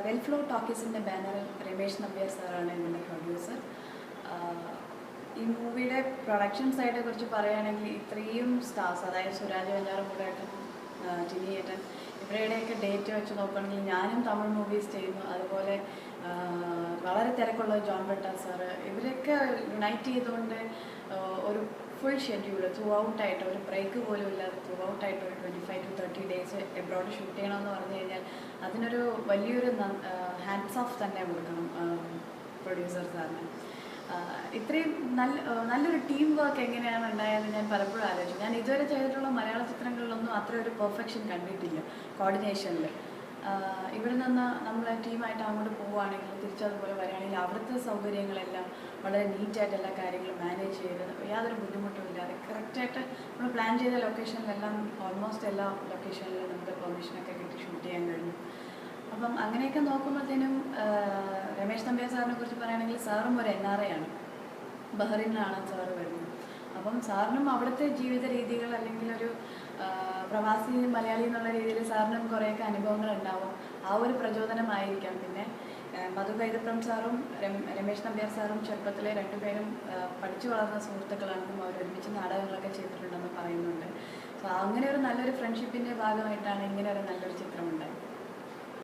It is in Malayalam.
വെൽഫ്ലോ ടോക്കീസിൻ്റെ ബാനറിൽ രമേശ് നമ്പ്യാർ സാറാണ് ഇതിൻ്റെ പ്രൊഡ്യൂസർ. ഈ മൂവിയുടെ പ്രൊഡക്ഷൻ സൈഡിനെ കുറിച്ച് പറയുകയാണെങ്കിൽ ഇത്രയും സ്റ്റാർസ്, അതായത് സുരാജ് വെഞ്ഞാറമൂടേട്ടൻ, ടിനിയേട്ടൻ, ഇവരുടെയൊക്കെ ഡേറ്റ് വെച്ച് നോക്കുകയാണെങ്കിൽ ഞാനും തമിഴ് മൂവീസ് ചെയ്യുന്നു, അതുപോലെ വളരെ തിരക്കുള്ള ജോൺ ബ്രിട്ടാസ് സാറ്, ഇവരൊക്കെ യുണൈറ്റ് ചെയ്തുകൊണ്ട് ഒരു ഫുൾ ഷെഡ്യൂൾ ത്രൂ ഔട്ടായിട്ട് ഒരു ബ്രേക്ക് പോലും ഇല്ലാതെ ത്രൂ ഔട്ടായിട്ട് ഒരു 25 to 30 days എബ്രോഡ് ഷൂട്ട് ചെയ്യണമെന്ന് പറഞ്ഞു കഴിഞ്ഞാൽ അതിനൊരു വലിയൊരു ഹാൻഡ്സ് ഓഫ് തന്നെ കൊടുക്കണം പ്രൊഡ്യൂസർ സാറിന്. ഇത്രയും നല്ലൊരു ടീം വർക്ക് എങ്ങനെയാണ് ഉണ്ടായതെന്ന് ഞാൻ പലപ്പോഴും ആലോചിച്ചു. ഞാൻ ഇതുവരെ ചെയ്തിട്ടുള്ള മലയാള ചിത്രങ്ങളിലൊന്നും അത്ര ഒരു പെർഫെക്ഷൻ കണ്ടിട്ടില്ല കോർഡിനേഷനിൽ. ഇവിടെ നിന്ന് നമ്മൾ ടീമായിട്ട് അങ്ങോട്ട് പോവുകയാണെങ്കിൽ തിരിച്ചതുപോലെ വരികയാണെങ്കിൽ അവിടുത്തെ സൗകര്യങ്ങളെല്ലാം വളരെ നീറ്റായിട്ട് എല്ലാ കാര്യങ്ങളും മാനേജ് ചെയ്ത് യാതൊരു ബുദ്ധിമുട്ടും ഇല്ലാതെ കറക്റ്റായിട്ട് നമ്മൾ പ്ലാൻ ചെയ്ത ലൊക്കേഷനിലെല്ലാം ഓൾമോസ്റ്റ് എല്ലാ ലൊക്കേഷനിലും നമുക്ക് പെർമിഷനൊക്കെ കിട്ടി ഷൂട്ട് ചെയ്യാൻ കഴിഞ്ഞു. അപ്പം അങ്ങനെയൊക്കെ നോക്കുമ്പോഴത്തേനും രമേശ് നമ്പ്യാർ സാറിനെ കുറിച്ച് പറയുകയാണെങ്കിൽ സാറും ഒരു NRI ആണ്, ബഹ്റിനിലാണ് സാറ് വരുന്നത്. അപ്പം സാറിനും അവിടുത്തെ ജീവിത രീതികൾ അല്ലെങ്കിൽ ഒരു പ്രവാസി മലയാളി എന്നുള്ള രീതിയിൽ സാറിനും കുറേയൊക്കെ അനുഭവങ്ങൾ ഉണ്ടാവും. ആ ഒരു പ്രചോദനമായിരിക്കാം. പിന്നെ മധു കൈതപ്രം സാറും രമേശ് നമ്പ്യാർ സാറും ചെറുപ്പത്തിലെ രണ്ടുപേരും പഠിച്ചു വളർന്ന സുഹൃത്തുക്കളാണെന്നും അവർ ഒരുമിച്ച് നാടകങ്ങളൊക്കെ ചെയ്തിട്ടുണ്ടെന്ന് പറയുന്നുണ്ട്. സോ അങ്ങനെ ഒരു നല്ലൊരു ഫ്രണ്ട്ഷിപ്പിൻ്റെ ഭാഗമായിട്ടാണ് ഇങ്ങനെ ഒരു നല്ലൊരു ചിത്രം ഉണ്ടായത്.